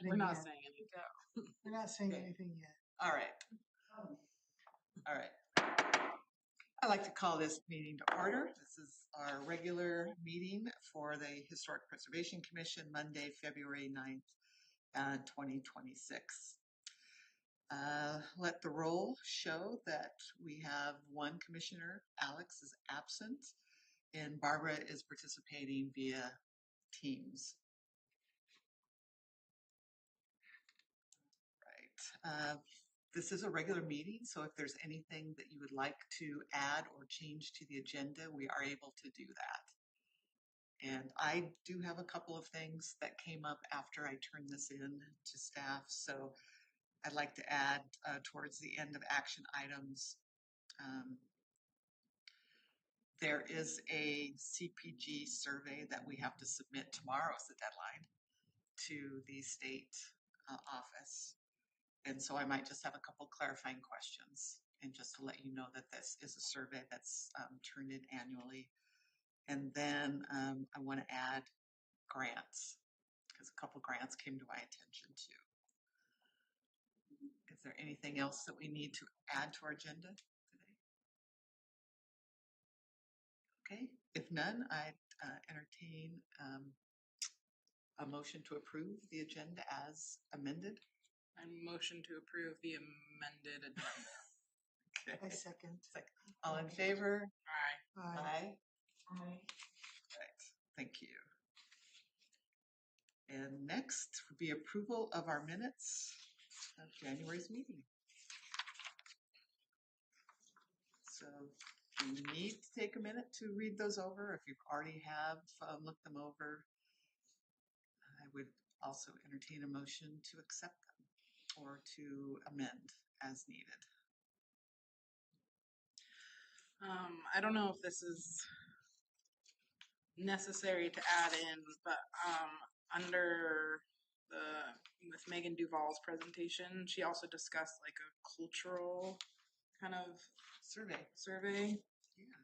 happening We're not yet. saying anything. We're not saying Okay. anything yet. All right. All right. I'd like to call this meeting to order. This is our regular meeting for the Historic Preservation Commission, Monday, February 9th, 2026. Let the roll show that we have one commissioner, Alex, is absent, and Barbara is participating via Teams. Right. This is a regular meeting, so if there's anything that you would like to add or change to the agenda, we are able to do that. And I do have a couple of things that came up after I turned this in to staff, so I'd like to add towards the end of action items. There is a CPG survey that we have to submit. Tomorrow is the deadline to the state office. And so I might just have a couple clarifying questions, and just to let you know that this is a survey that's turned in annually. And then I want to add grants, because a couple grants came to my attention too. Is there anything else that we need to add to our agenda today? Okay, if none, I'd entertain a motion to approve the agenda as amended. I motion to approve the amended agenda. Okay. I second. All in favor? Aye. Aye. Aye. Right, thank you. And next would be approval of our minutes of January's meeting. So you need to take a minute to read those over. If you already have looked them over, I would also entertain a motion to accept them or to amend as needed. I don't know if this is necessary to add in, but under with Megan Duvall's presentation, she also discussed like a cultural kind of survey. Yeah.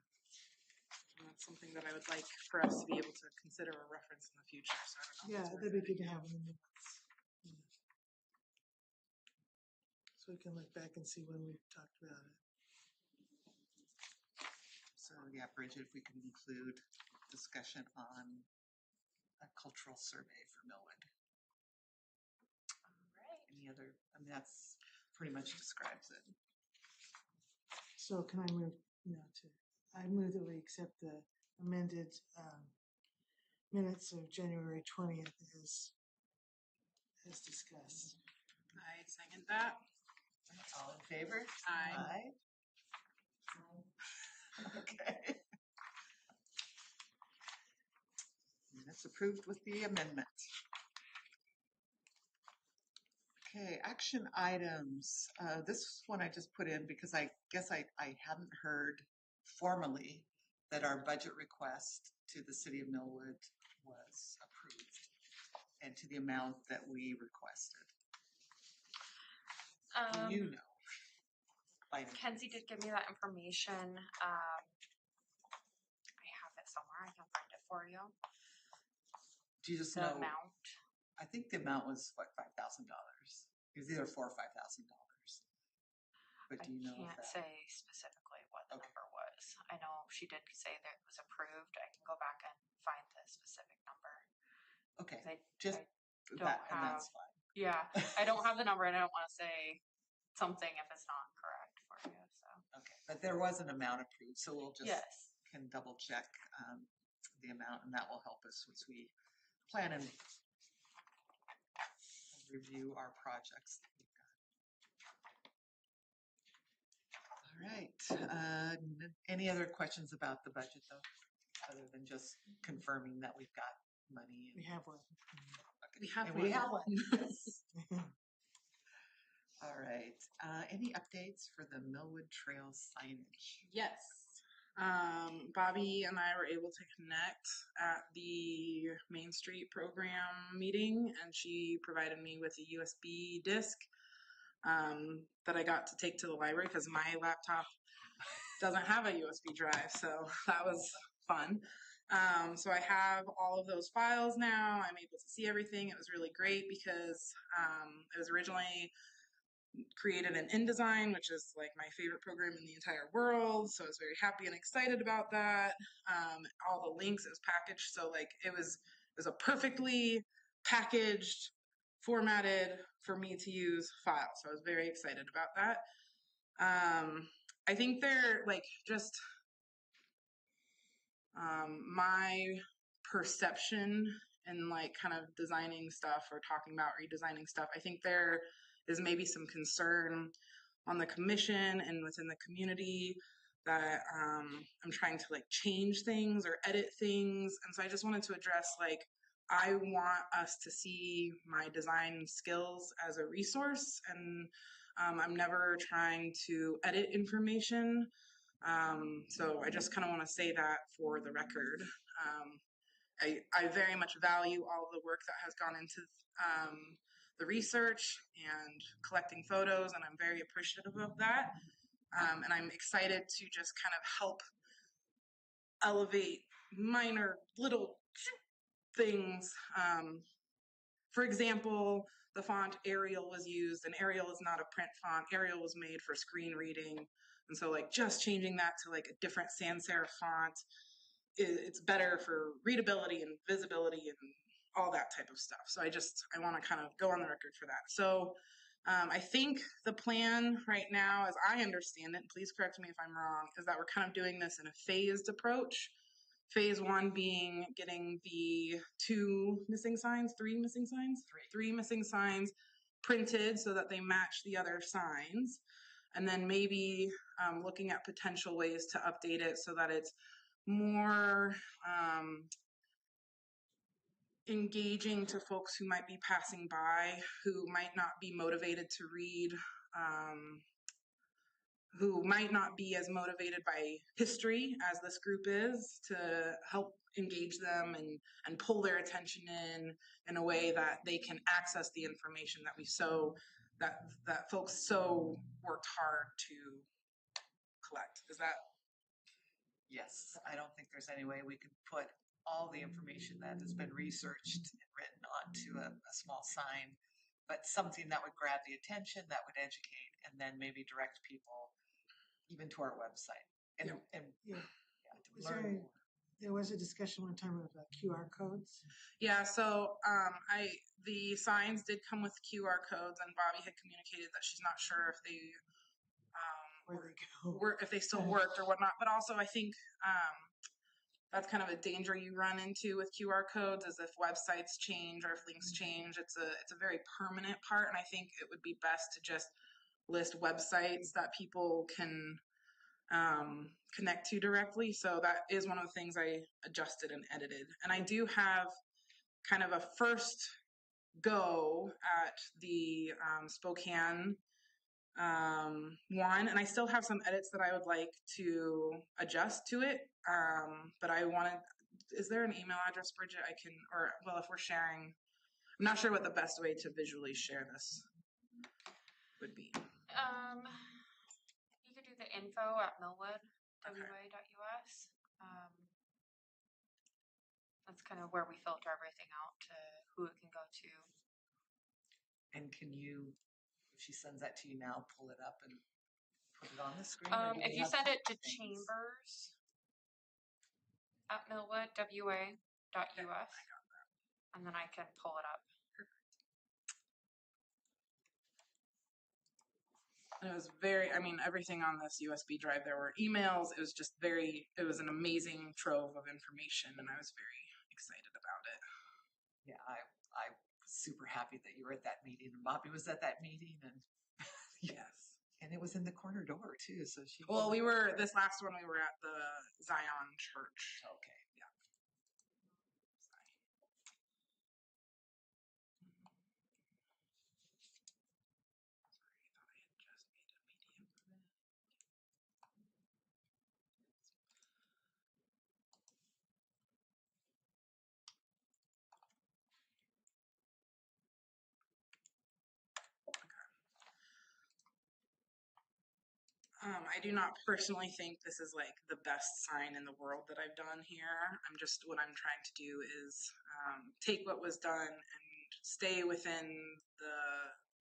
And that's something that I would like for us to be able to consider a reference in the future. So I don't know. Yeah, that'd be good to have in the minutes. Yeah. So we can look back and see when we've talked about it. So yeah, Bridget, if we could include discussion on a cultural survey for Millwood. All right. Any other, I mean, that's pretty much describes it. So can I move, I move that we accept the amended minutes of January 20th as discussed. I second that. All in favor? Aye. Okay. And that's approved with the amendment. Okay, action items. This one I just put in because I guess I hadn't heard formally that our budget request to the city of Millwood was approved and to the amount that we requested. Do you know? Kenzie did give me that information. I have it somewhere. I can find it for you. Do you just The know? amount. I think the amount was what, $5,000. It was either $4,000 or $5,000. But do you know? I can't say specifically what the Okay. number was. I know she did say that it was approved. I can go back and find the specific number. Okay, I just don't that, and have. that's fine. Yeah, I don't have the number, and I don't want to say something if it's not correct for you. So. Okay, but there was an amount approved, so we'll just Yes. can double check the amount, and that will help us as we plan and review our projects that we've got. All right. Any other questions about the budget, though, other than just confirming that we've got money? We have one. Okay. We have one. Yes. All right. Any updates for the Millwood Trail signage? Yes. Bobby and I were able to connect at the Main Street program meeting, and she provided me with a USB disk that I got to take to the library because my laptop doesn't have a USB drive, so that was fun. So I have all of those files now. I'm able to see everything. It was really great because it was originally created in InDesign, which is like my favorite program in the entire world. So I was very happy and excited about that. All the links, it was packaged. So like it was a perfectly packaged, formatted for me to use file. So I was very excited about that. I think they're like just my perception and like kind of designing stuff or talking about redesigning stuff. I think there is maybe some concern on the commission and within the community that I'm trying to like change things or edit things. And so I just wanted to address like, I want us to see my design skills as a resource, and I'm never trying to edit information. So I just kind of want to say that for the record. I very much value all the work that has gone into the research and collecting photos, and I'm very appreciative of that. And I'm excited to just kind of help elevate minor little things. For example, the font Arial was used, and Arial is not a print font. Arial was made for screen reading. And so like just changing that to like a different sans serif font, it's better for readability and visibility and all that type of stuff. So I want to kind of go on the record for that. So I think the plan right now, as I understand it, please correct me if I'm wrong, is that we're kind of doing this in a phased approach. Phase 1 being getting the 3 missing signs printed so that they match the other signs. And then maybe looking at potential ways to update it so that it's more engaging to folks who might be passing by, who might not be motivated to read, who might not be as motivated by history as this group is, to help engage them and pull their attention in a way that they can access the information that folks so worked hard to collect. Is that? Yes, I don't think there's any way we can put all the information that has been researched and written onto a small sign, but something that would grab the attention, that would educate, and then maybe direct people even to our website. And, Yeah. to learn more. There was a discussion one time of QR codes. Yeah, so the signs did come with QR codes, and Bobby had communicated that she's not sure if they if they still worked or whatnot. But also, I think that's kind of a danger you run into with QR codes, is if websites change or if links change. It's a very permanent part, and I think it would be best to just list websites that people can connect to directly. So that is one of the things I adjusted and edited. And I do have kind of a first go at the Spokane one, and I still have some edits that I would like to adjust to it. But I wanted, is there an email address, Bridget, I can, or well, if we're sharing, I'm not sure what the best way to visually share this would be. You could do the info@millwood.wa.us. That's kind of where we filter everything out to who it can go to. And can you, if she sends that to you now, pull it up and put it on the screen? If you send it to chambers@millwood.wa.us, and then I can pull it up. And it was everything on this USB drive, there were emails. It was just it was an amazing trove of information, and I was very excited about it. Yeah, I'm super happy that you were at that meeting, and Bobby was at that meeting, and yes. And it was in the corner door too, so she. Well, this last one we were at the Zion Church. Okay. Yeah. I do not personally think this is like the best sign in the world that I've done here. What I'm trying to do is take what was done and stay within the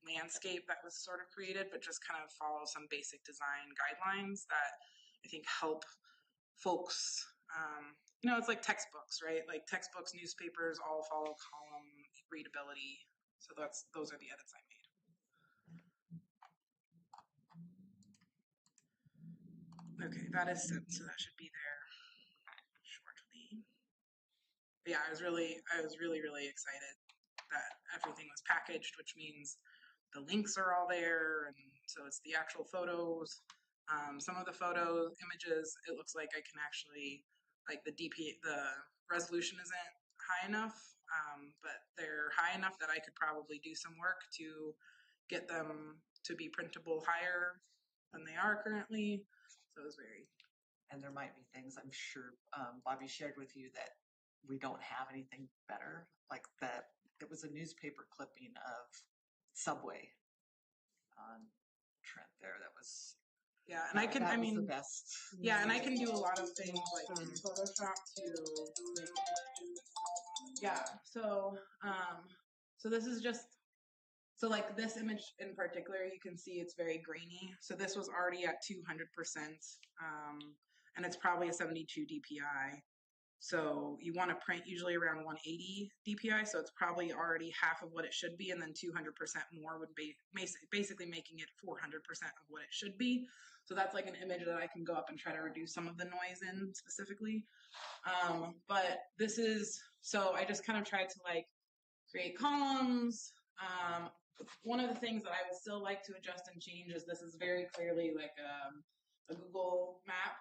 landscape that was sort of created, but just kind of follow some basic design guidelines that I think help folks. It's like textbooks, right? Like textbooks, newspapers all follow column readability. So those are the edits I made. Okay, that is sent, so that should be there shortly. But yeah, I was really excited that everything was packaged, which means the links are all there, and so it's the actual photos. Some of the photo images, it looks like I can actually, like the resolution isn't high enough, but they're high enough that I could probably do some work to get them to be printable higher than they are currently. So it was And there might be things I'm sure Bobby shared with you that we don't have anything better. Like that, it was a newspaper clipping of Subway on Trent there. That was yeah, and I was mean the best. yeah, and I can do a lot of things like in Photoshop to make, yeah. So this is just. So like this image in particular, you can see it's very grainy. So this was already at 200%, and it's probably a 72 DPI. So you want to print usually around 180 DPI. So it's probably already half of what it should be, and then 200% more would be basically making it 400% of what it should be. So that's like an image that I can go up and try to reduce some of the noise in specifically. But this is, so I just kind of tried to like create columns. One of the things that I would still like to adjust and change is this is very clearly like a Google map,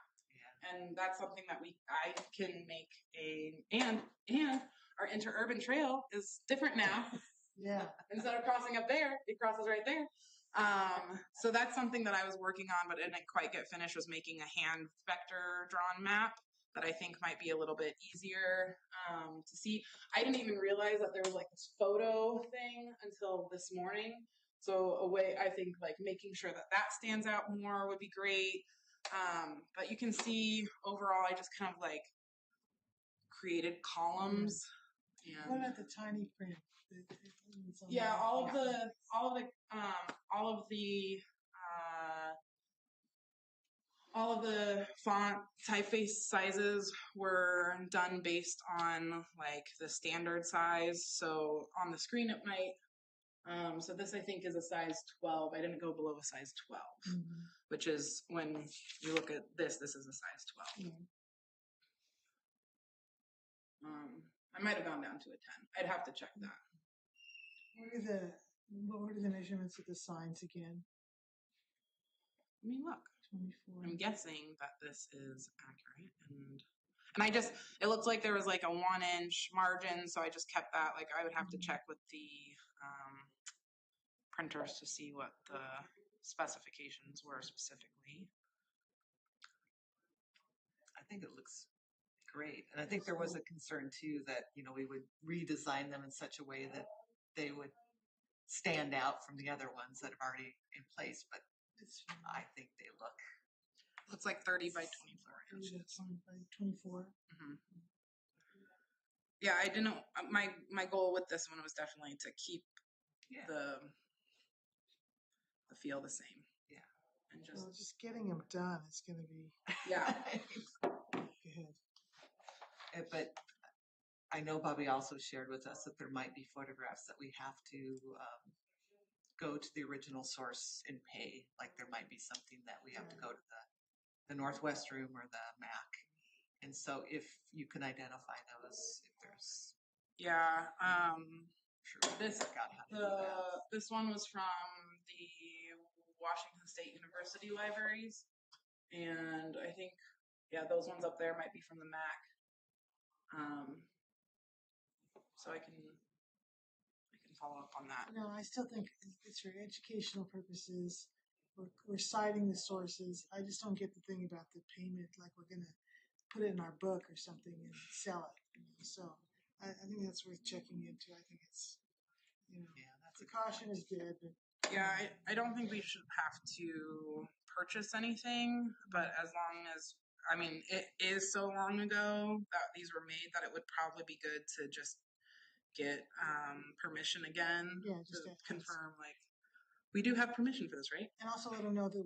and that's something that I can make and our interurban trail is different now. Yeah. Instead of crossing up there, it crosses right there. So that's something that I was working on, but didn't quite get finished, was making a hand vector drawn map that I think might be a little bit easier to see. I didn't even realize that there was like this photo thing until this morning. So a way, I think like making sure that that stands out more would be great. But you can see overall, I just kind of like created columns. And What about the tiny print? yeah, all of the font typeface sizes were done based on like the standard size. So on the screen it might, so this I think is a size 12. I didn't go below a size 12, which is when you look at this is a size 12. I might have gone down to a 10. I'd have to check that. What were the measurements of the signs again? I mean, look. 24. I'm guessing that this is accurate, and I just, it looks like there was like a 1-inch margin, so I just kept that. Like I would have to check with the printers to see what the specifications were specifically. I think it looks great, and I think there was a concern too that we would redesign them in such a way that they would stand out from the other ones that are already in place. But I think they look. Looks like 30 by 24 inches. 30 by 24. Yeah, I didn't. My goal with this one was definitely to keep the feel the same. Yeah, and just getting them done is going to be. Yeah. Go ahead. But I know Bobby also shared with us that there might be photographs that we have to go to the original source and pay. Like there might be something that we have to go to the Northwest Room or the MAC. And so if you can identify those, if there's. Yeah. Sure. This one was from the Washington State University libraries. And I think, those ones up there might be from the MAC. So I can follow up on that. No, I still think it's for educational purposes. We're citing the sources. I just don't get the thing about the payment, like we're going to put it in our book or something and sell it. So I think that's worth checking into. I think it's, that's precaution is good, but Yeah, I don't think we should have to purchase anything, but as long as, I mean, it is so long ago that these were made that it would probably be good to just get permission again Yeah, to just get confirm, like, we do have permission for this, right? And also let them know that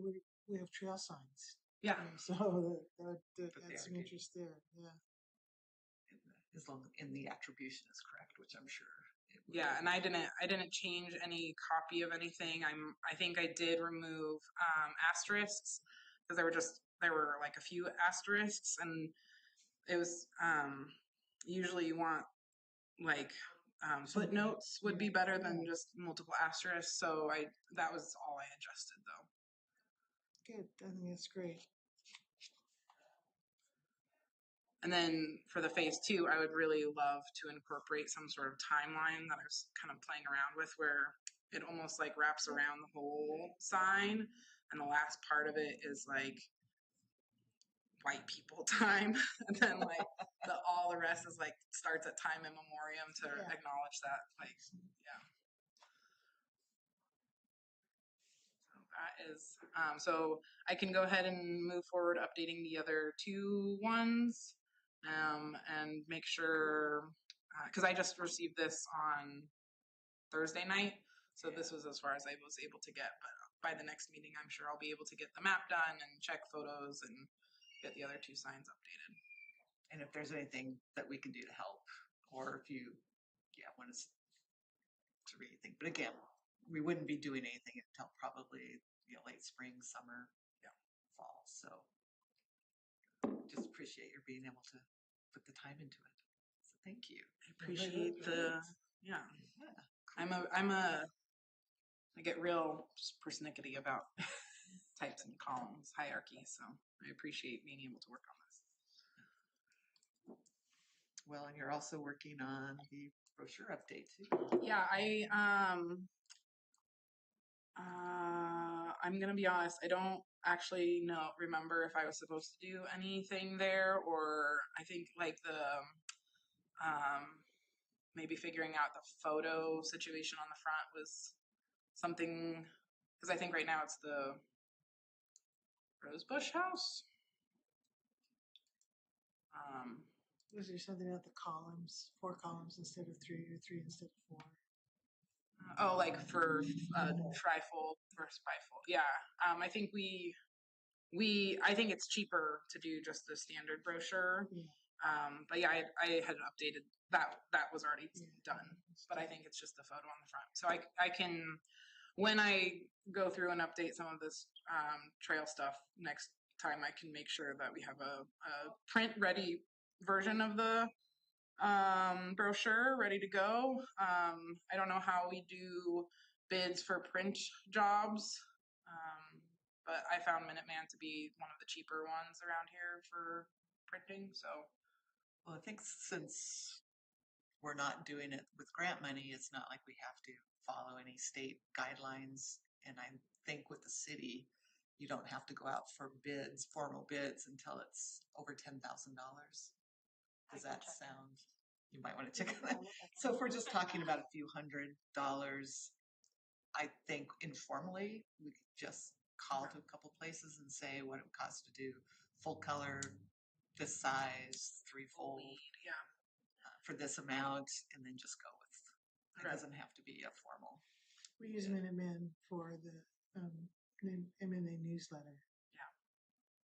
we have trail signs. Yeah. So that But they add are some getting- interest there. Yeah. As long as the attribution is correct, which I'm sure. It will Yeah, be. and I didn't change any copy of anything. I think I did remove asterisks because there were like a few asterisks, and it was usually you want like footnotes would be better than just multiple asterisks. So that was all I adjusted though. Good. I think that's great. And then for the phase 2, I would really love to incorporate some sort of timeline that I was kind of playing around with where it almost like wraps around the whole sign. And the last part of it is like white people time. And then like all the rest is like starts at time in memoriam to Yeah. acknowledge that. Like, yeah. So that is, so I can go ahead and move forward updating the other 2 ones. And make sure, because I just received this on Thursday night, so this was as far as I was able to get. But by the next meeting, I'm sure I'll be able to get the map done and check photos and get the other 2 signs updated. And if there's anything that we can do to help, or if you, want us to read anything. But again, we wouldn't be doing anything until probably late spring, summer, fall. So just appreciate your being able to put the time into it. So thank you. I appreciate the, yeah. Yeah. I get real just persnickety about types and columns, hierarchy, so I appreciate being able to work on this. Well, and you're also working on the brochure update too. Yeah, I'm gonna be honest, I don't actually remember if I was supposed to do anything there, or I think like the maybe figuring out the photo situation on the front was something, because I think right now it's the Rosebush House. Was there something about the columns? 4 columns instead of 3, or 3 instead of 4? Oh, like for trifold versus bifold. Yeah. I think I think it's cheaper to do just the standard brochure. Yeah. But yeah, I had updated that was already done, but I think it's just the photo on the front. So I can, when I go through and update some of this trail stuff next time, I can make sure that we have a print ready version of the brochure ready to go. I don't know how we do bids for print jobs, but I found Minuteman to be one of the cheaper ones around here for printing. So, well, I think since we're not doing it with grant money, it's not like we have to follow any state guidelines. And I think with the city, you don't have to go out for bids, formal bids, until it's over $10,000. Does that sound? You might want to check on that. So if we're just talking about a few $100s, I think informally we could just call to a couple places and say what it would cost to do full color, this size, 3-fold, yeah. For this amount, and then just go with. It Right. doesn't have to be a formal. We use Minuteman for the MNA newsletter. Yeah.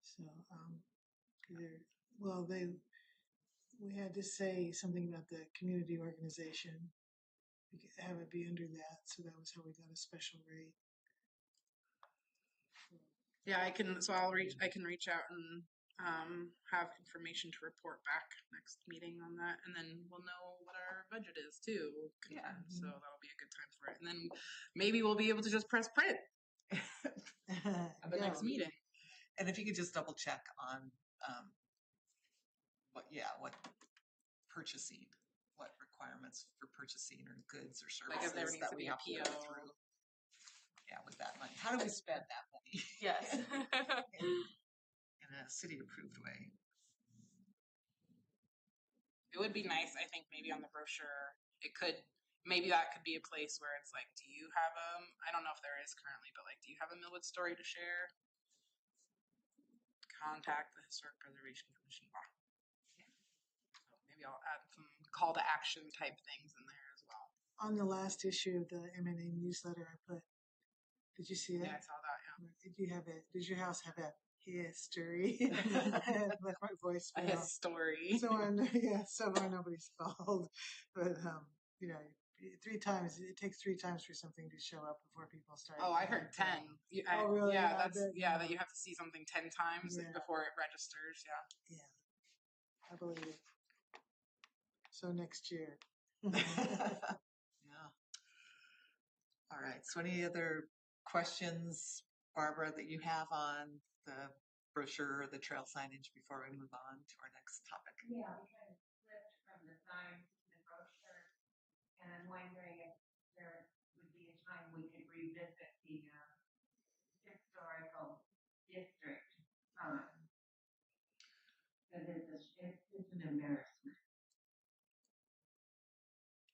So we had to say something about the community organization, have it be under that. So that was how we got a special rate. Yeah, I can reach out and have information to report back next meeting on that, and then we'll know what our budget is too. Yeah. So that'll be a good time for it, and then maybe we'll be able to just press print at the next meeting. And if you could just double check on what purchasing, what requirements for purchasing or goods or services Like if there needs that to we be a have to go PO. through. Yeah, with that money. How do we spend that money? Yes. In a city approved way. It would be nice, I think, maybe on the brochure, it could maybe that could be a place where it's like, do you have I don't know if there is currently, but like, do you have a Millwood story to share? Contact the Historic Preservation Commission. So maybe I'll add some call to action type things in there as well. On the last issue of the M&A newsletter, I put, did you see it? Yeah, I saw that. Yeah. Did you have it? Does your house have a history? Like my voice. A his story. So far nobody's called, but you know, 3 times it takes 3 times for something to show up before people start. Oh, I heard 10. Oh, really? Yeah, Yeah, that's that you have to see something 10 times before it registers. Yeah. Yeah, I believe it. So next year. Yeah. All right. So any other questions, Barbara, that you have on the brochure or the trail signage before we move on to our next topic? Yeah, we kind of flipped from the signs to the brochure, and I'm wondering if there would be a time we could revisit the historical district sign. Because it's an embarrassment.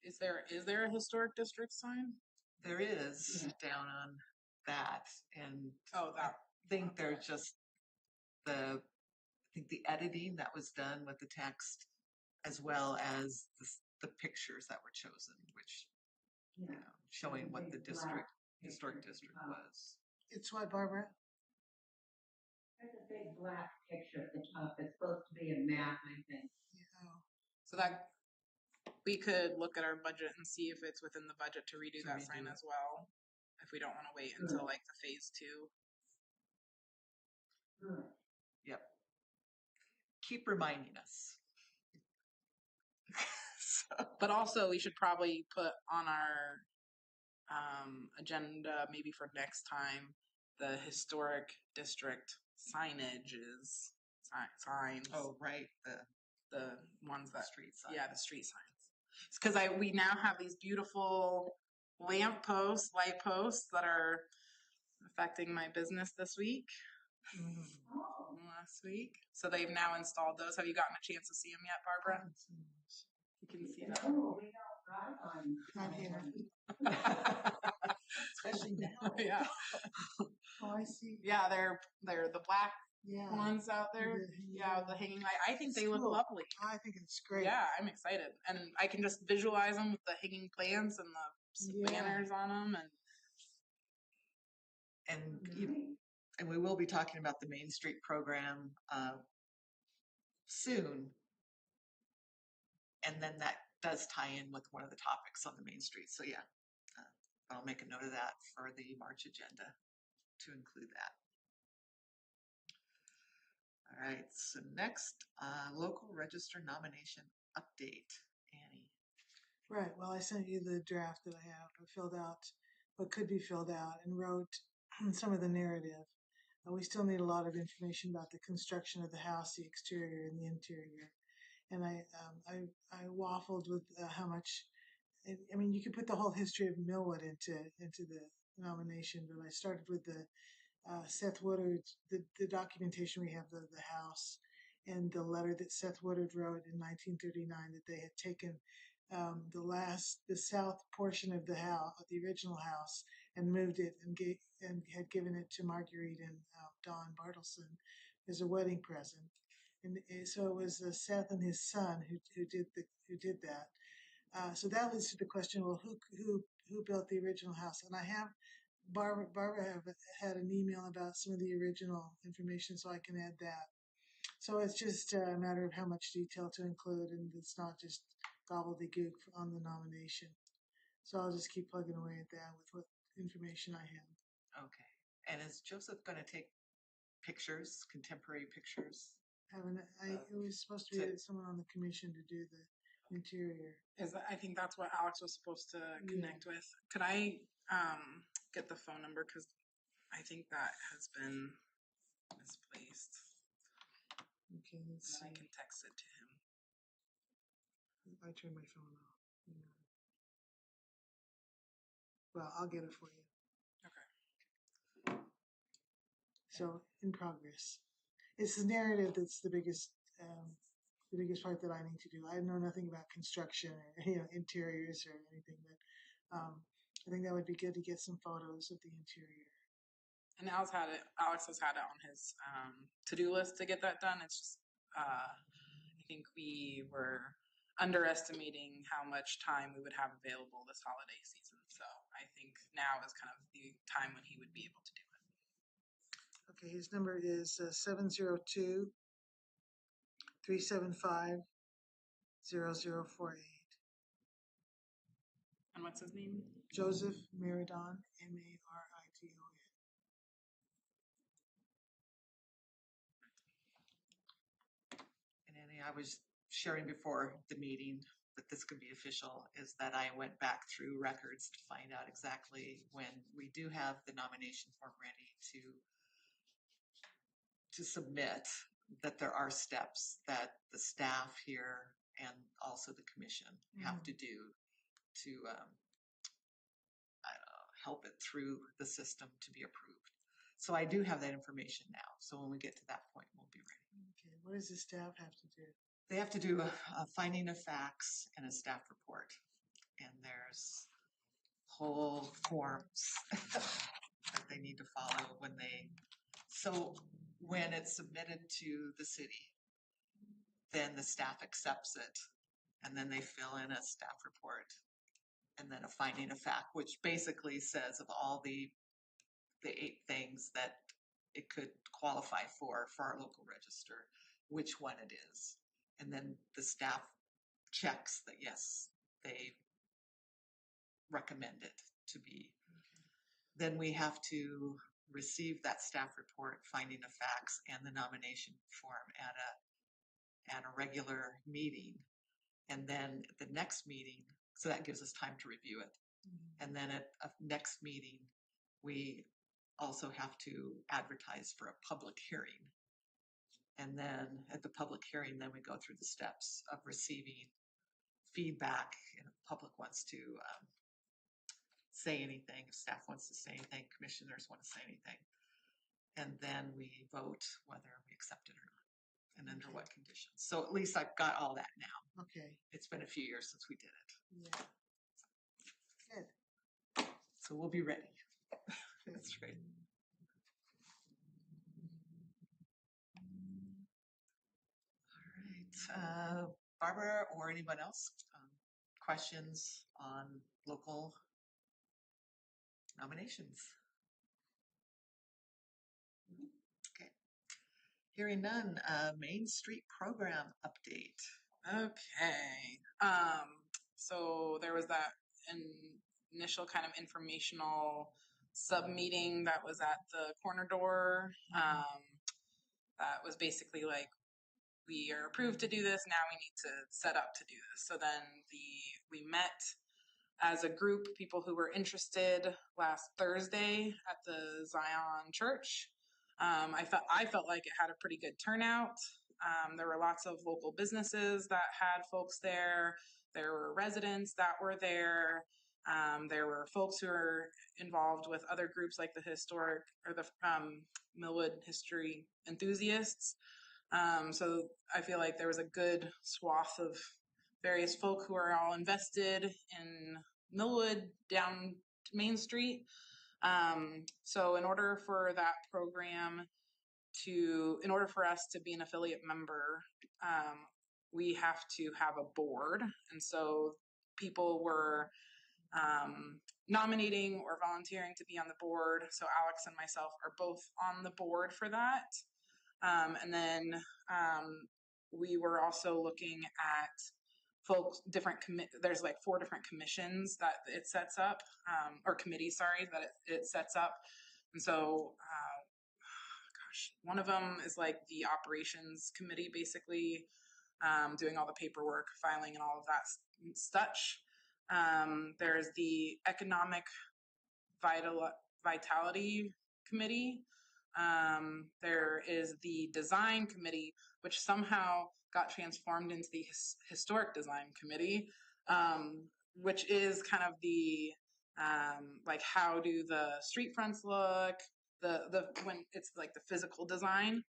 Is there a historic district sign? There is down on that, and Oh, that. I think there's just the editing that was done with the text, as well as the pictures that were chosen, which showing what the historic district was. It's what, Barbara? There's a big black picture at the top. It's supposed to be a map, I think. Yeah. So that we could look at our budget and see if it's within the budget to redo that sign as well. If we don't want to wait until like the phase 2. Good. Yep. Keep reminding us. But also, we should probably put on our agenda maybe for next time the historic district signs. Oh, right. The ones that street signs. Yeah, the street signs. Because we now have these beautiful light posts that are affecting my business this week. Last week. So they've now installed those. Have you gotten a chance to see them yet, Barbara? You can see them. Oh, we don't drive on. Not here. Especially now. Yeah. Oh, I see. Yeah, they're the black Yeah. ones out there. The hanging light. I think they look cool. lovely. I think it's great. Yeah, I'm excited, and I can just visualize them with the hanging plants and the banners on them, and we will be talking about the Main Street program soon, and then that does tie in with one of the topics on the Main Street. So yeah, I'll make a note of that for the March agenda to include that. All right, so next, local register nomination update, Annie. Right. Well, I sent you the draft that I have. I filled out what could be filled out and wrote some of the narrative. We still need a lot of information about the construction of the house, the exterior and the interior. And I waffled with how much. I mean, you could put the whole history of Millwood into the nomination, but I started with the Seth Woodard, the documentation we have of the house, and the letter that Seth Woodard wrote in 1939 that they had taken the south portion of the house, the original house, and moved it and had given it to Marguerite and Don Bartleson as a wedding present. And so it was Seth and his son who did that. So that leads to the question: well, who built the original house? And I have Barbara had an email about some of the original information, so I can add that. So it's just a matter of how much detail to include, and it's not just gobbledygook on the nomination. So I'll just keep plugging away at that with what information I have. Okay. And is Joseph going to take pictures, contemporary pictures? It was supposed to be someone on the commission to do the interior. I think that's what Alex was supposed to connect with. Could I get the phone number, because I think that has been misplaced. Okay, let's see. I can text it to him. I turned my phone off. Well, I'll get it for you. Okay. So in progress. It's the narrative that's the biggest the biggest part that I need to do. I know nothing about construction or interiors or anything, but I think that would be good to get some photos of the interior. And Alex has had it on his to-do list to get that done. It's just I think we were underestimating how much time we would have available this holiday season. So I think now is kind of the time when he would be able to do it. Okay, his number is 702-375-0048. And what's his name? Joseph Maridon, Maridon. And Annie, I was sharing before the meeting that this could be official, is that I went back through records to find out exactly when we do have the nomination form ready to submit, that there are steps that the staff here and also the commission have to do to help it through the system to be approved. So I do have that information now. So when we get to that point, we'll be ready. Okay, what does the staff have to do? They have to do a finding of facts and a staff report. And there's whole forms that they need to follow so when it's submitted to the city, then the staff accepts it, and then they fill in a staff report, and then a finding of fact, which basically says of all the 8 things that it could qualify for our local register, which one it is. And then the staff checks that yes, they recommend it to be. Then we have to receive that staff report, finding of facts, and the nomination form at a regular meeting. And then at the next meeting, so that gives us time to review it. And then at a next meeting, we also have to advertise for a public hearing. And then at the public hearing, then we go through the steps of receiving feedback, and if the public wants to say anything, if staff wants to say anything, commissioners want to say anything. And then we vote whether we accept it or not, and under what conditions. So at least I've got all that now. Okay, It's been a few years since we did it. yeah. Good. So we'll be ready. That's right. All right. Barbara or anyone else, questions on local nominations? Okay. Hearing none, Main Street program update. Okay. So there was that initial kind of informational sub meeting that was at the corner door. That was basically like, we are approved to do this. Now we need to set up to do this. So then we met as a group, people who were interested, last Thursday at the Zion Church. I felt like it had a pretty good turnout. There were lots of local businesses that had folks there. There were residents that were there. There were folks who were involved with other groups like the historic or the Millwood history enthusiasts. So I feel like there was a good swath of various folk who are all invested in Millwood down Main Street. So in order for that program in order for us to be an affiliate member, we have to have a board. And so people were nominating or volunteering to be on the board. So Alex and myself are both on the board for that. And then we were also looking at folks, there's like 4 different commissions that it sets up, or committees, sorry, that it sets up. And so, one of them is like the operations committee, basically, doing all the paperwork, filing, and all of that such. There's the economic vitality committee. There is the design committee, which somehow got transformed into the historic design committee, which is kind of the like, how do the street fronts look, when it's like the physical design.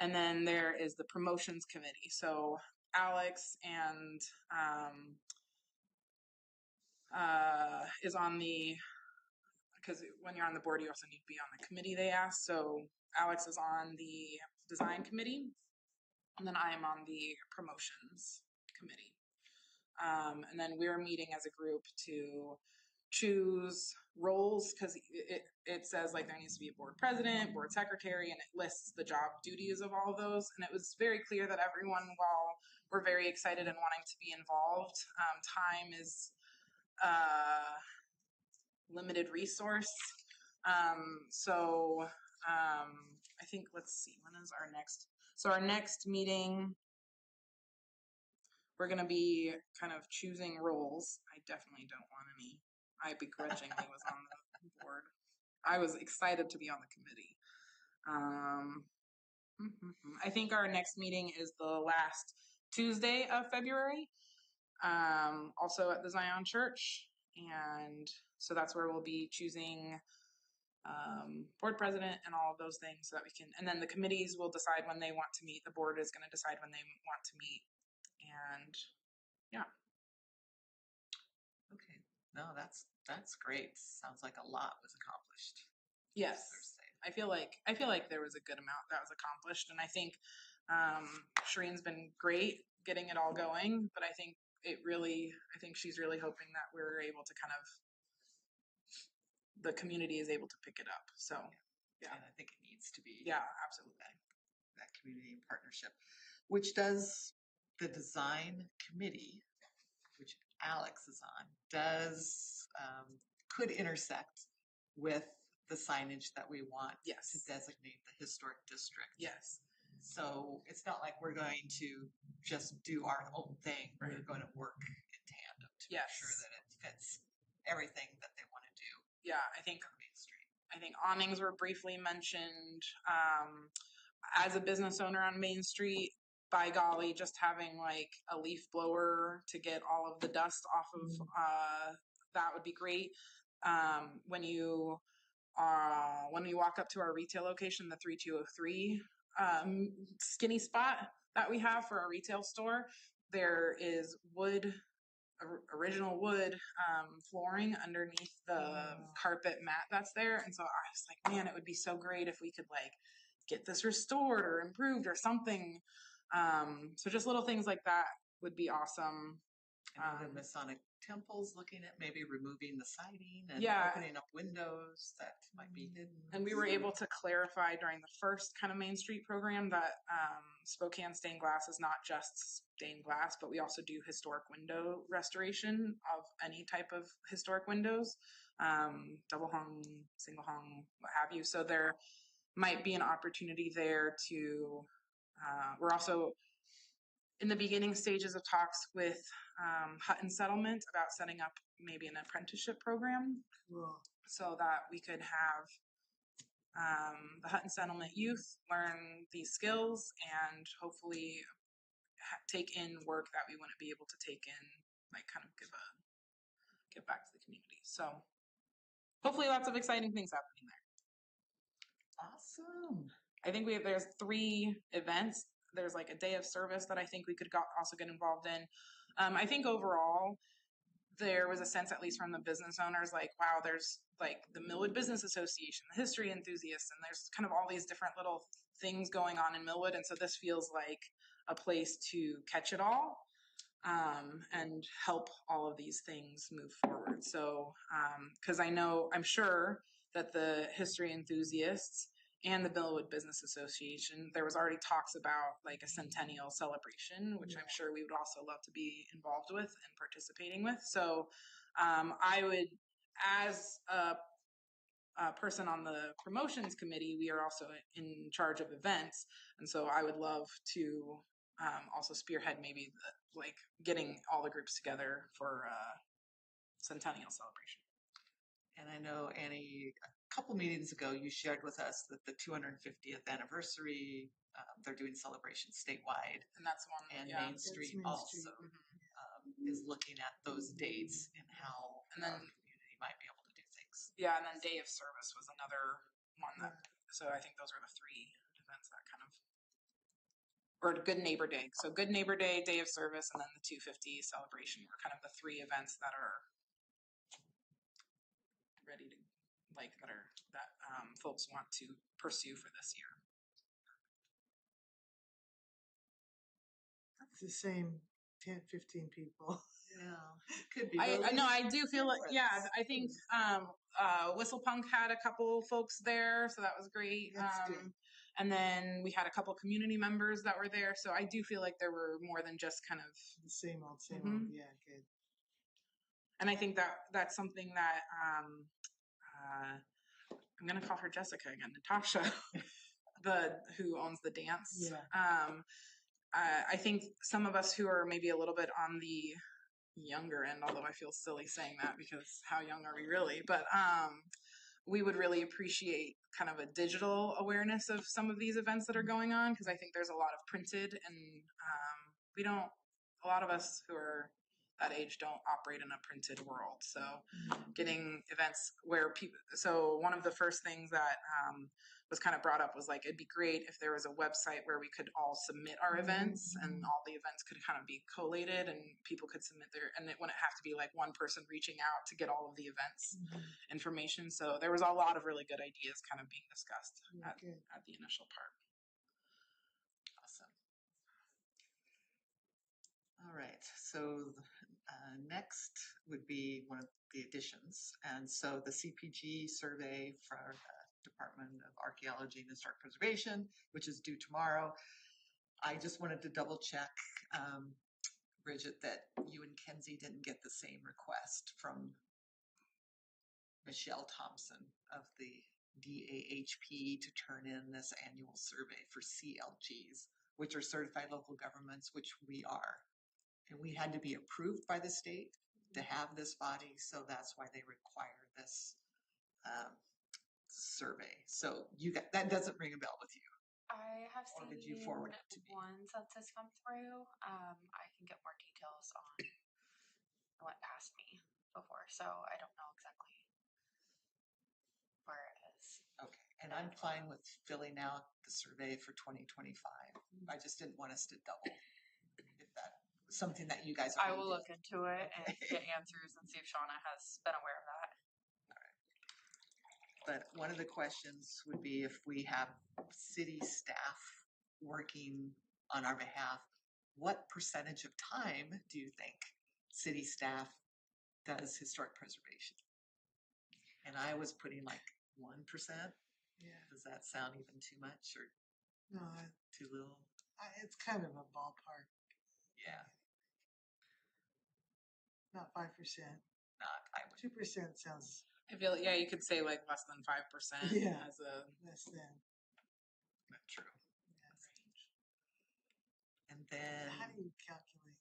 And then there is the promotions committee. So Alex and is on the, because when you're on the board, you also need to be on the committee, they asked. So Alex is on the design committee, and then I am on the promotions committee. And then we're meeting as a group to choose roles, because it says like there needs to be a board president, board secretary, and it lists the job duties of all of those. And it was very clear that everyone, while we're very excited and wanting to be involved, time is limited resource. So I think, let's see, when is our next? So our next meeting, we're going to be kind of choosing roles. I definitely don't want any. I begrudgingly was on the board. I was excited to be on the committee. I think our next meeting is the last Tuesday of February, also at the Zion Church. And so that's where we'll be choosing board president and all of those things, so that we can, and then the committees will decide when they want to meet. The board is going to decide when they want to meet. And yeah. Okay, no, that's great. Sounds like a lot was accomplished. Yes. Thursday. I feel like there was a good amount that was accomplished, and I think Shireen's been great getting it all going, but I think she's really hoping that we're able to kind of, the community is able to pick it up. So yeah. And I think it needs to be. Yeah, absolutely. That community partnership, which does the design committee, which Alex is on, could intersect with the signage that we want Yes. to designate the historic district. Yes. So it's not like we're going to just do our own thing. Right. We're going to work in tandem to Yes. make sure that it fits everything that they want to do Yeah, I think on Main Street. awnings were briefly mentioned. As a business owner on Main Street, by golly, just having like a leaf blower to get all of the dust off of that would be great. When you walk up to our retail location, the 3203 skinny spot that we have for our retail store, there is original wood flooring underneath the carpet mat that's there. And so I was like, man, it would be so great if we could like get this restored or improved or something. So just little things like that would be awesome. And the Masonic temples, looking at maybe removing the siding and Yeah. opening up windows that might be hidden. And we were able to clarify during the first kind of Main Street program that Spokane Stained Glass is not just stained glass, but we also do historic window restoration of any type of historic windows, double hung, single hung, what have you. So there might be an opportunity there to, we're also in the beginning stages of talks with Hutton Settlement about setting up maybe an apprenticeship program. Cool. So that we could have the Hutton Settlement youth learn these skills and hopefully take in work that we wouldn't be able to take in, like kind of give back to the community. So hopefully lots of exciting things happening there. Awesome. I think there's 3 events. There's like a day of service that I think we could also get involved in. I think overall, there was a sense, at least from the business owners, like, wow, there's like the Millwood Business Association, the history enthusiasts, and there's kind of all these different little things going on in Millwood. And so this feels like a place to catch it all and help all of these things move forward. So, because I'm sure that the history enthusiasts and the Millwood Business Association, there was already talks about like a centennial celebration, which I'm sure we would also love to be involved with and participating with. So I would, as a person on the promotions committee, we are also in charge of events. And so I would love to also spearhead maybe like getting all the groups together for centennial celebration. And I know, Annie, a couple meetings ago, you shared with us that the 250th anniversary, they're doing celebrations statewide. And that's one. And yeah. Main Street Main also Street. is looking at those dates and how And then- our community might be able to do things. Yeah, and then day of service was another one that. So I think those are the 3 events that kind of or Good Neighbor Day. So Good Neighbor Day, Day of Service, and then the 250 celebration were kind of the three events that are ready to, that folks want to pursue for this year. It's the same 10, 15 people. Yeah, it could be. I know, I do feel like, yeah, I think Whistle Punk had a couple folks there, so that was great. That's good. And then we had a couple community members that were there, so I do feel like there were more than just kind of, The same old, Mhm. Yeah, good. and I think that that's something that I'm gonna call her Jessica again, Natasha, who owns the dance. Yeah. I think some of us who are maybe a little bit on the younger end, although I feel silly saying that because how young are we really? But we would really appreciate kind of a digital awareness of some of these events that are going on, because I think there's a lot of printed, and a lot of us who are that age don't operate in a printed world. So getting events where people, so one of the first things that was kind of brought up was like, it'd be great if there was a website where we could all submit our events, and all the events could kind of be collated and people could submit and it wouldn't have to be like one person reaching out to get all of the events information. So there was a lot of really good ideas kind of being discussed at the initial part. Awesome. All right, so next would be one of the additions. And so the CPG survey for the Department of Archaeology and Historic Preservation, which is due tomorrow. I just wanted to double check, Bridget, that you and Kenzie didn't get the same request from Michelle Thompson of the DAHP to turn in this annual survey for CLGs, which are certified local governments, which we are. And we had to be approved by the state to have this body, so that's why they require this survey. So that doesn't ring a bell with you. I have Or seen did you forward it to me? one census come through. I can get more details on what passed me before, so I don't know exactly where it is. Okay, and I'm fine with filling out the survey for 2025. I just didn't want us to double. If that was something that you guys I already will did. look into it and get answers and see if Shauna has been aware of that. But one of the questions would be if we have city staff working on our behalf, what percentage of time do you think city staff does historic preservation? And I was putting like 1%. Yeah. Does that sound even too much or No, too little? it's kind of a ballpark. Yeah, Not 5%. not, I would. 2% sounds I feel, yeah, you could say like less than 5% Yeah. as a less than. That's true. Yeah. And then, How do you calculate?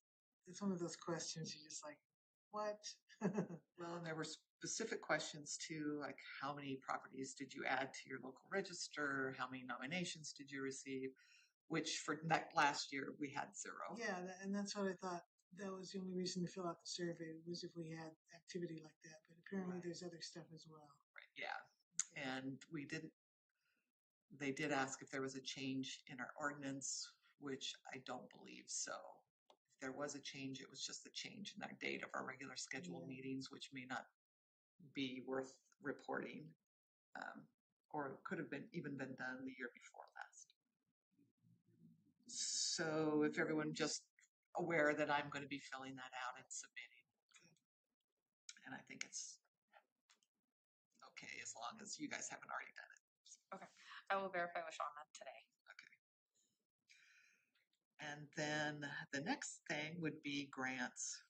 It's one of those questions you're just like, what? well, and there were specific questions too, like how many properties did you add to your local register? How many nominations did you receive? Which for last year we had 0. Yeah, and that's what I thought. That was the only reason to fill out the survey, was if we had activity like that. But apparently there's other stuff as well. Right. Yeah. And they did ask if there was a change in our ordinance, which I don't believe so. If there was a change, it was just the change in our date of our regular scheduled meetings, which may not be worth reporting, or it could have even been done the year before last. So if everyone just aware that I'm going to be filling that out and submitting, and I think it's okay as long as you guys haven't already done it. Okay, I will verify with Shauna today. And then the next thing would be grants.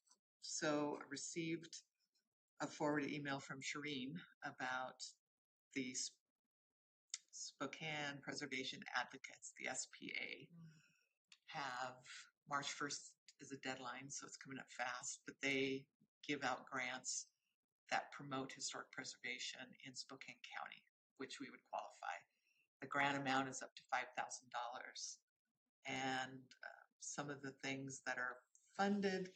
So I received a forwarded email from Shireen about the Spokane Preservation Advocates, the SPA, have March 1st is a deadline, so it's coming up fast, but they give out grants that promote historic preservation in Spokane County, which we would qualify. The grant amount is up to $5,000. And some of the things that are funded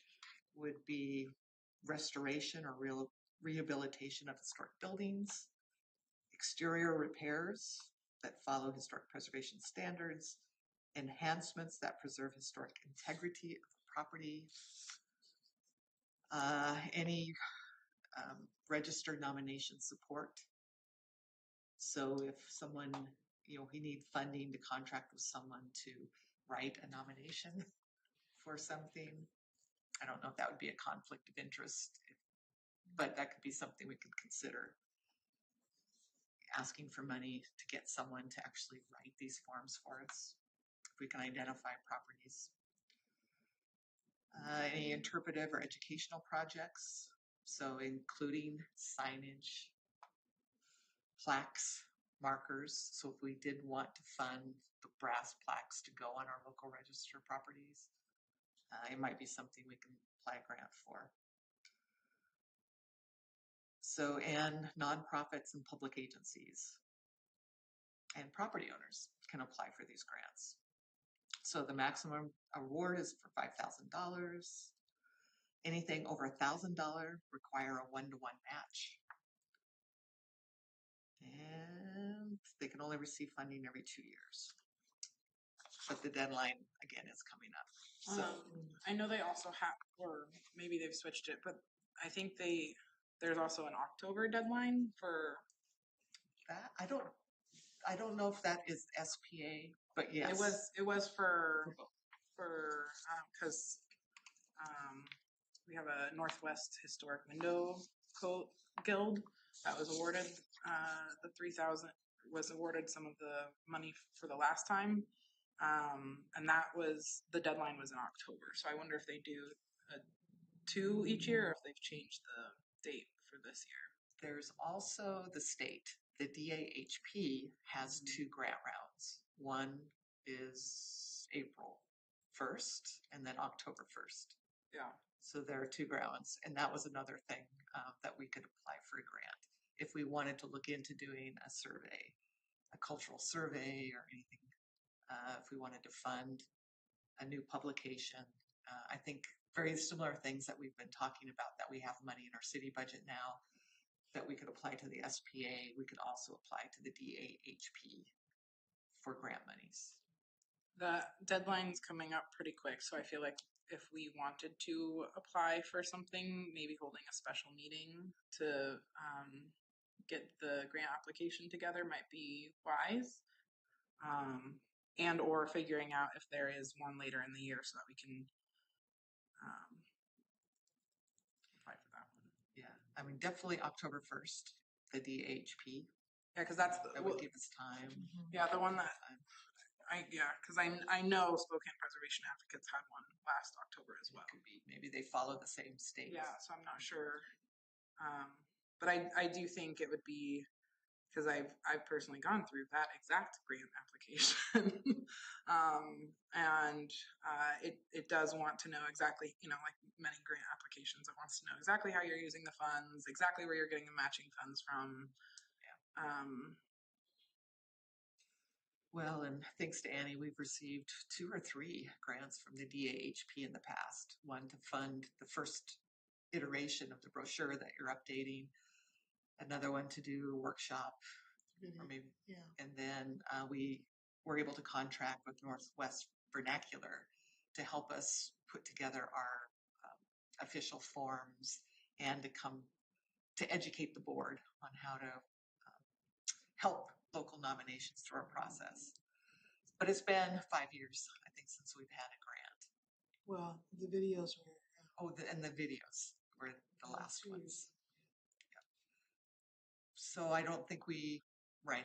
would be restoration or rehabilitation of historic buildings, exterior repairs that follow historic preservation standards, enhancements that preserve historic integrity of the property, any registered nomination support. So if someone, we need funding to contract with someone to write a nomination for something. I don't know if that would be a conflict of interest, but that could be something we could consider. Asking for money to get someone to actually write these forms for us, if we can identify properties. Any interpretive or educational projects, so including signage, plaques, markers. So if we did want to fund the brass plaques to go on our local register properties, it might be something we can apply a grant for. So, and nonprofits and public agencies and property owners can apply for these grants. So the maximum award is for $5,000. Anything over $1,000 require a 1-to-1 match. And they can only receive funding every 2 years. But the deadline, again, is coming up. So I know they also have, or maybe they've switched it, but I think there's also an October deadline for. that, I don't know if that is SPA, but yes. It was for because we have a Northwest Historic Window Guild that was awarded the 3,000 was awarded some of the money for the last time, and that was the deadline was in October. So I wonder if they do 2 each year, or if they've changed the date for this year. There's also the state. The DAHP has 2 grant rounds. One is April 1st and then October 1st. Yeah. So there are 2 rounds, and that was another thing that we could apply for a grant if we wanted to look into doing a survey, a cultural survey or anything. If we wanted to fund a new publication, I think very similar things that we've been talking about, that we have money in our city budget now that we could apply to the SPA. We could also apply to the DAHP for grant monies. The deadline's coming up pretty quick, so I feel like if we wanted to apply for something, maybe holding a special meeting to get the grant application together might be wise. And or figuring out if there is one later in the year so that we can apply for that one. Yeah, I mean, definitely October 1st, the DAHP. Yeah, because that would give us time. Yeah, the one that because I know Spokane Preservation Advocates had one last October as well. Could be, maybe they follow the same state. Yeah, so I'm not sure. But I do think it would be, because I've personally gone through that exact grant application, and it does want to know exactly, like many grant applications, it wants to know exactly how you're using the funds, exactly where you're getting the matching funds from. Yeah. Well, and thanks to Annie, we've received 2 or 3 grants from the DAHP in the past. One to fund the first iteration of the brochure that you're updating. Another one to do a workshop, or maybe, and then we were able to contract with Northwest Vernacular to help us put together our official forms and to educate the board on how to help local nominations through our process. But it's been 5 years, I think, since we've had a grant. Well, the videos were. And the videos were the last ones. Yeah. So I don't think we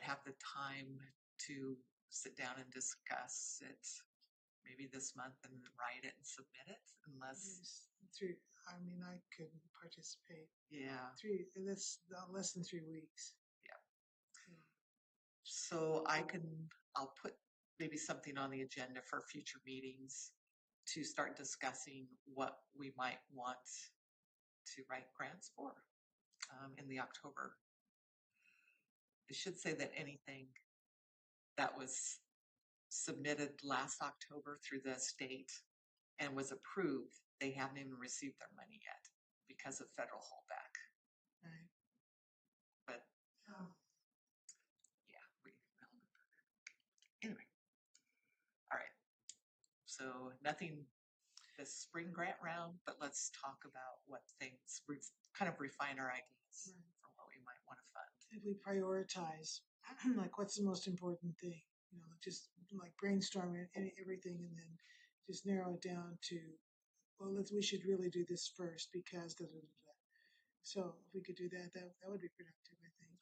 have the time to sit down and discuss it maybe this month and write it and submit it, unless. I mean, I couldn't participate. Yeah. That's less than 3 weeks. So I'll put maybe something on the agenda for future meetings to start discussing what we might want to write grants for in the October. I should say that anything that was submitted last October through the state and was approved, they haven't even received their money yet because of federal holdback. Right. But anyway, all right. So nothing this spring grant round, but let's talk about what things, kind of refine our ideas Right. for what we might want to fund. If we prioritize, like what's the most important thing, just like brainstorm everything and then just narrow it down to, well, we should really do this first because da, da, da, da. So if we could do that, that would be productive, I think.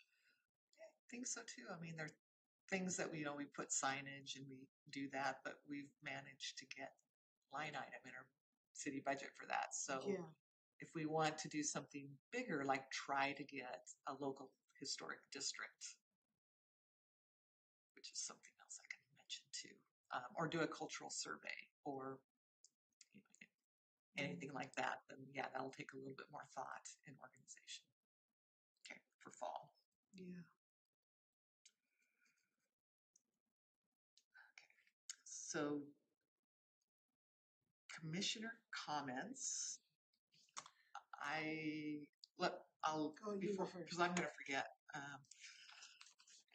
I think so too. I mean, there are things that we put signage and we do that, but we've managed to get line item in our city budget for that. So Yeah, if we want to do something bigger, like try to get a local historic district, which is something else I can mention too, or do a cultural survey or anything like that, then yeah, that'll take a little bit more thought and organization. Okay, for fall. yeah. So commissioner comments. I'll Go, you go first. because I'm going to forget.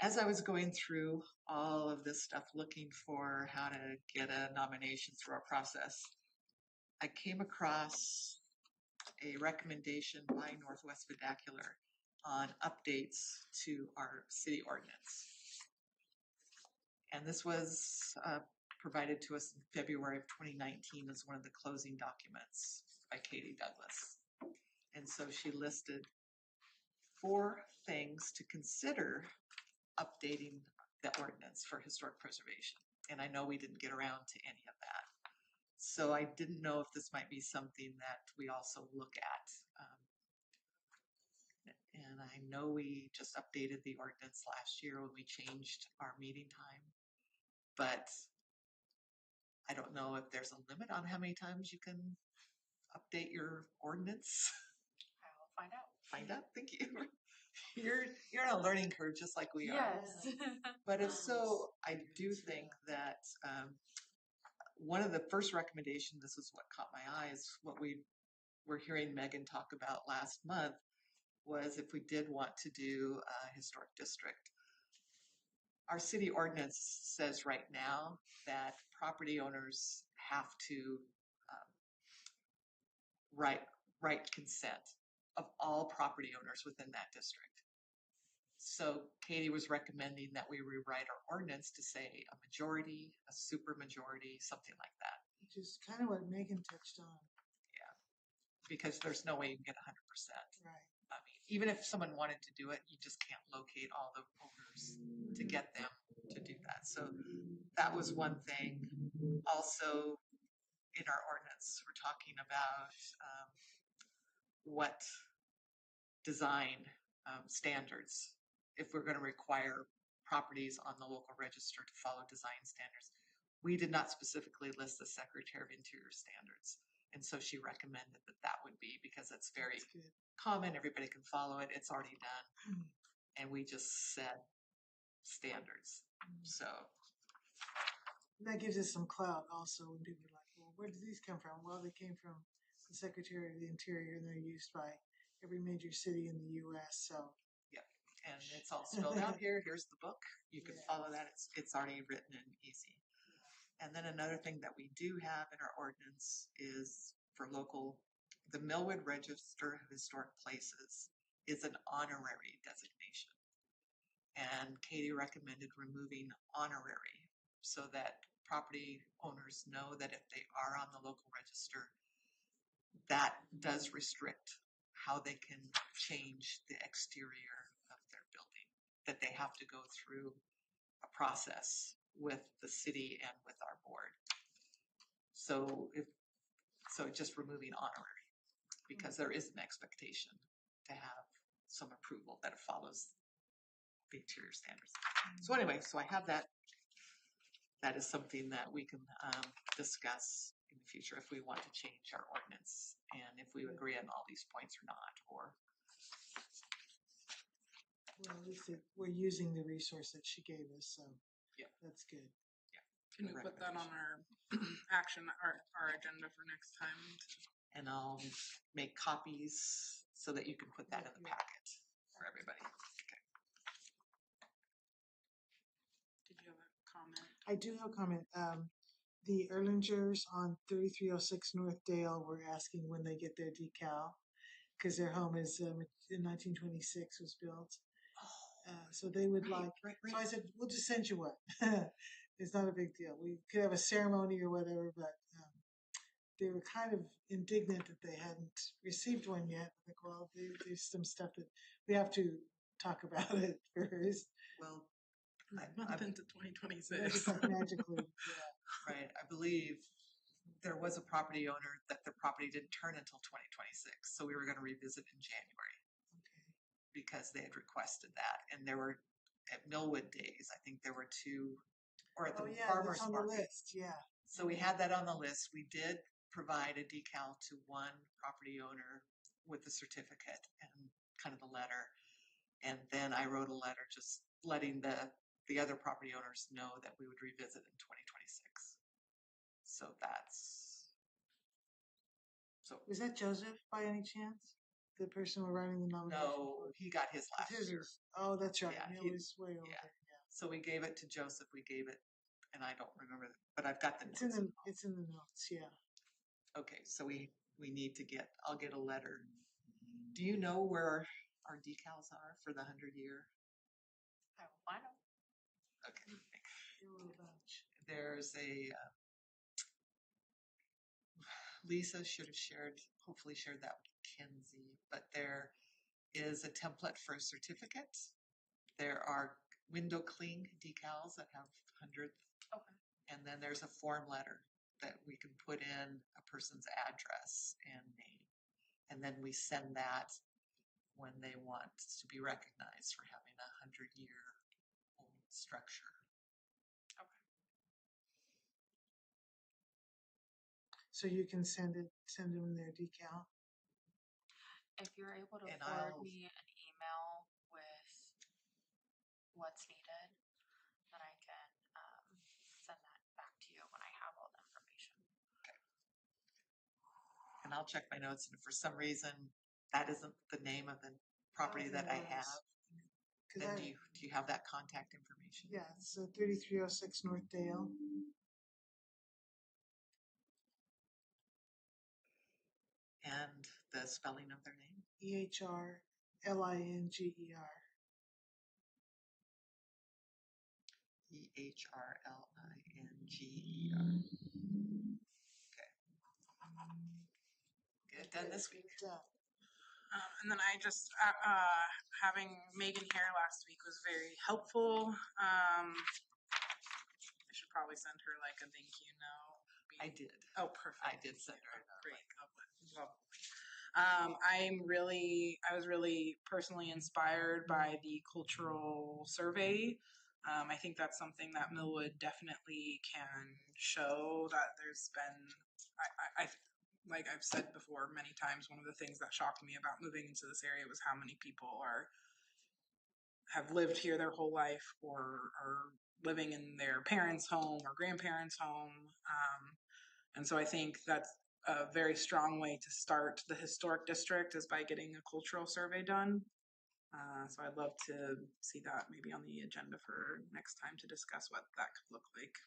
As I was going through all of this stuff, looking for how to get a nomination through our process, I came across a recommendation by Northwest Vernacular on updates to our city ordinance. And this was provided to us in February of 2019 as one of the closing documents by Katie Douglas. And so she listed 4 things to consider updating the ordinance for historic preservation. And I know we didn't get around to any of that. So I didn't know if this might be something that we also look at. And I know we just updated the ordinance last year when we changed our meeting time, but I don't know if there's a limit on how many times you can update your ordinance. I'll find out. Find out. Thank you. You're on a learning curve just like we are. Yes. But if so, I do think that one of the first recommendations, this is what caught my eye, is what we were hearing Megan talk about last month, was if we did want to do a historic district. Our city ordinance says right now that property owners have to write consent of all property owners within that district. So Katie was recommending that we rewrite our ordinance to say a majority, a super majority, something like that. Which is kind of what Megan touched on. Because there's no way you can get 100%. Right. I mean, even if someone wanted to do it, you just can't locate all the owners to get them to do that. So that was one thing. Also, in our ordinance, we're talking about what design standards, if we're going to require properties on the local register to follow design standards. We did not specifically list the Secretary of Interior standards. And so she recommended that that would be, because it's very common, everybody can follow it, it's already done. And we just said standards. So that gives us some clout also when people are like, well, where did these come from? Well, they came from the Secretary of the Interior and they're used by every major city in the US. So yeah, and it's all spelled out here. Here's the book. You can follow that. It's already written and easy. And then another thing that we do have in our ordinance is for the Millwood Register of Historic Places is an honorary designation. And Katie recommended removing honorary so that property owners know that if they are on the local register, that does restrict how they can change the exterior of their building, that they have to go through a process with the city and with our board. So just removing honorary, because there is an expectation to have some approval that it follows the interior standards. So anyway, so I have that. That is something that we can discuss in the future if we want to change our ordinance and if we agree on all these points or not, or well, at least we're using the resource that she gave us, so that's good. Can we put that on our our agenda for next time? And I'll make copies so that you can put that in the packet for everybody. Okay. Did you have a comment? I do have a comment. the Erlingers on 3306 North Dale were asking when they get their decal because their home is in 1926 was built. So they would Right, like. right, So I right. said, we'll just send you one. It's not a big deal. We could have a ceremony or whatever, but they were kind of indignant that they hadn't received one yet. Like, well, there's some stuff that we have to talk about it first. Well, Month into It 2026. just like magically, yeah. right, I believe there was a property owner that their property didn't turn until 2026, so we were gonna revisit in January Okay. because they had requested that, and there were, at Millwood Days, I think there were two, or at Oh the yeah, farmer's it's on the market. list. Yeah. So we had that on the list. We did provide a decal to one property owner with the certificate and kind of the letter. And then I wrote a letter just letting the other property owners know that we would revisit in 2026. So Was that Joseph by any chance? The person we're writing the nomination no, for? he got his last His year. is, oh, that's right. Yeah, It he- was way over. yeah. Yeah. So we gave it to Joseph. We gave it, and I don't remember, but I've got the It's in notes. the notes. Yeah. Okay, so we need to get, I'll get a letter. Do you know where our decals are for the 100-year? I will find them. Okay, There were a bunch. there's a, Lisa should have shared, hopefully shared that with Kenzie, but there is a template for a certificate. There are window cling decals that have 100th. Okay. And then there's a form letter that we can put in a person's address and name. And then we send that when they want to be recognized for having a 100-year old structure. So you can send them their decal. If you're able to And forward I'll- me an email with what's needed, then I can send that back to you when I have all the information. And I'll check my notes, and if for some reason that isn't the name of the property that I have, then do you have that contact information? Yeah, it's 3306 North Dale. And the spelling of their name? EHRLINGER. EHRLINGER. Okay. Get it done this week. Yeah. And then I just having Megan here last week was very helpful. I should probably send her like a thank you note. I did. Oh, perfect. I did send her. Great. Lovely. I was really personally inspired by the cultural survey. I think that's something that Millwood definitely can show that there's been, I like I've said before many times, one of the things that shocked me about moving into this area was how many people have lived here their whole life or are living in their parents' home or grandparents' home. And so I think that's a very strong way to start the historic district is by getting a cultural survey done. So I'd love to see that maybe on the agenda for next time to discuss what that could look like.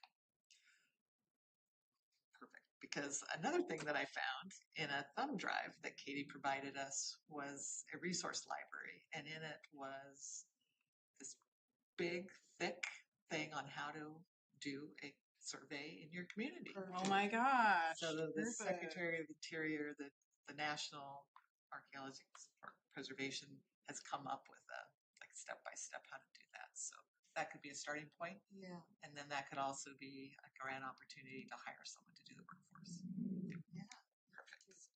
Perfect. Because another thing that I found in a thumb drive that Katie provided us was a resource library, and in it was this big, thick thing on how to do a survey in your community. Oh my gosh. So the perfect. Secretary of the Interior, the National Archaeological Preservation has come up with a like step-by-step how to do that. So that could be a starting point. Yeah. And then that could also be a grant opportunity to hire someone to do the workforce. Yeah. Perfect.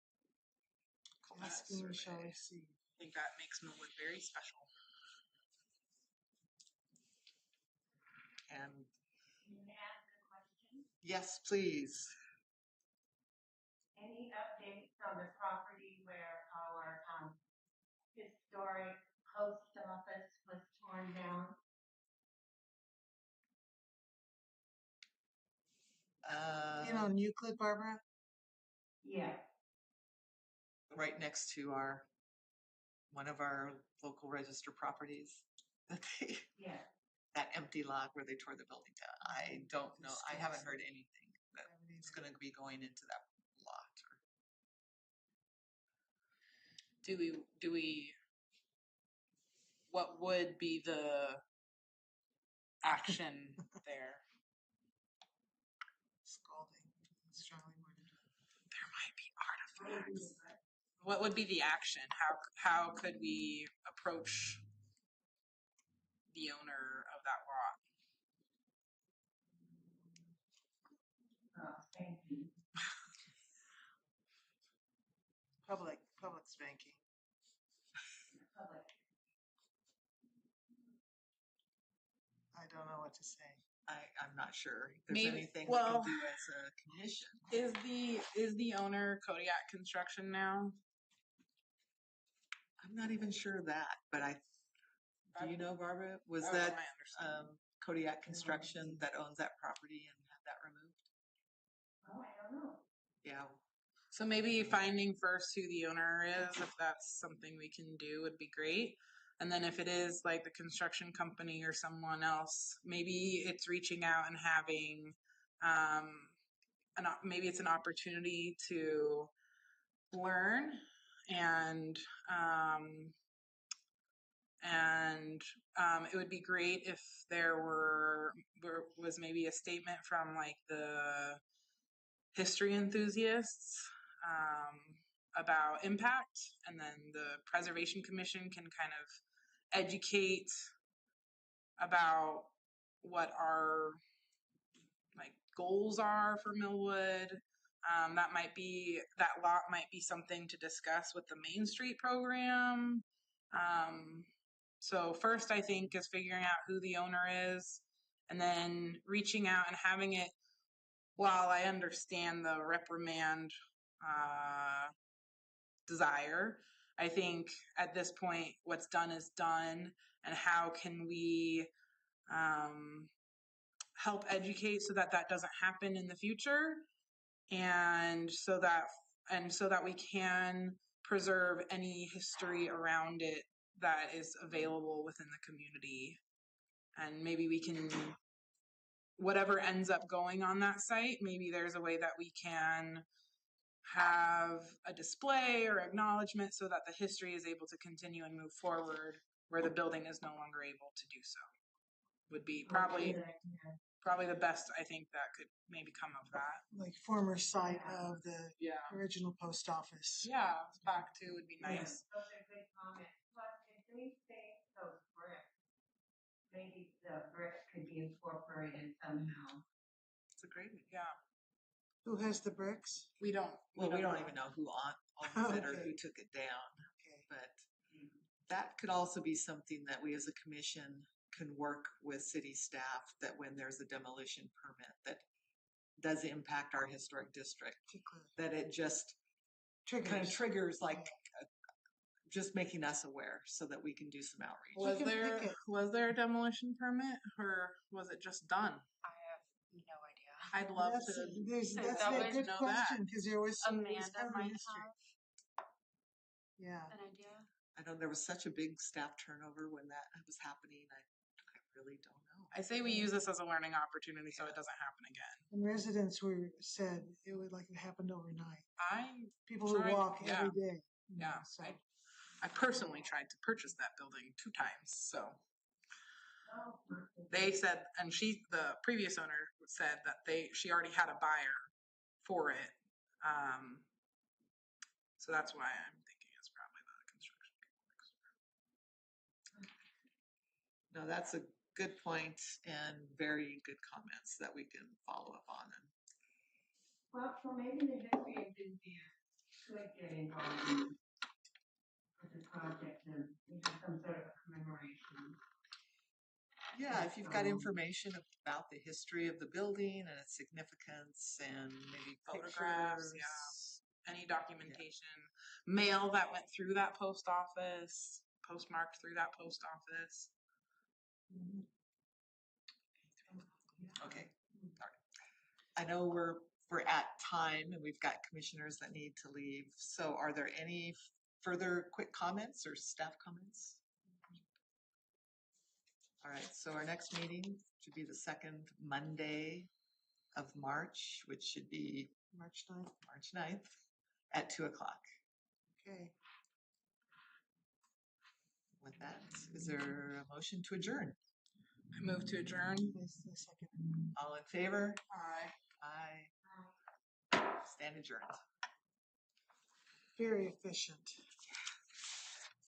Cool. Asking we shall receive. I think that makes Millwood very special. And Can I ask a question? yes, please. Any updates on the property where our historic post office was torn down? On Euclid, Barbara? Yeah. Right next to one of our local register properties. Yeah. That empty lot where they tore the building down. I don't know. I haven't heard anything. who's gonna be going into that lot. Do we, what would be the action there? Scalding, strongly worded. There might be artifacts. What would be the action? How could we approach the owner of that lot? Thank you. Public spanking. Public. I don't know what to say. I'm not sure if there's Maybe- anything we well- can do as a commission. Is the owner Kodiak Construction now? I'm not even sure of that, but do you know, Barbara? Was That was that my understanding. Kodiak Construction that owns that property and had that removed? Oh, I don't know. Yeah, So maybe finding first who the owner is, if that's something we can do, would be great. And then if it is like the construction company or someone else, maybe it's reaching out and having, maybe it's an opportunity to learn and it would be great if there was maybe a statement from like the history enthusiasts about impact, and then the Preservation Commission can kind of educate about what our like goals are for Millwood. That lot might be something to discuss with the Main Street program. So first I think is figuring out who the owner is, and then reaching out and having it, while I understand the reprimand desire, I think at this point what's done is done, and how can we help educate so that that doesn't happen in the future, and so that we can preserve any history around it that is available within the community. And maybe we can, whatever ends up going on that site, maybe there's a way that we can have a display or acknowledgement so that the history is able to continue and move forward where the building is no longer able to do so. Would be probably the best, I think, that could maybe come of that. Like former site of the Yeah. original post office. Yeah, back to would be nice. Those are good comments. Plus, if we save those bricks, maybe the bricks could be incorporated somehow. it's a great. Yeah. Who has the bricks? We don't Well, we don't even know who owns it or Okay. who took it down, Okay. but that could also be something that we as a commission can work with city staff, that when there's a demolition permit that does impact our historic district, that it just kind of triggers like just making us aware so that we can do some outreach. Was can there pick it. was there a demolition permit, or was it just done? I have no idea. I'd love That's, to. that's that a was- good know question, because there was some Amanda might history. have Yeah. an idea. I know there was such a big staff turnover when that was happening. I really don't know. I say we use this as a learning opportunity so it doesn't happen again. And residents said it would like it happened overnight. People who Tried- walk yeah. every day. you know, Yeah, So I personally tried to purchase that building 2 times. So they said, and the previous owner said that she already had a buyer for it. So that's why I'm thinking it's probably the construction people. No, that's a good point and very good comments that we can follow up on. Well, so maybe the history enthusiast could get involved with the project and we have some sort of a commemoration. Yeah, if you've got information about the history of the building and its significance, and maybe Photographs, pictures. Any documentation, mail that went through that post office, postmarked through that post office. Okay. All right. I know we're at time and we've got commissioners that need to leave. So are there any further quick comments or staff comments? All right, so our next meeting should be the second Monday of March, which should be March 9th. March 9th at 2:00. Okay. With that, is there a motion to adjourn? I move to adjourn. This is the second. All in favor? Aye. Aye. Stand adjourned. Very efficient.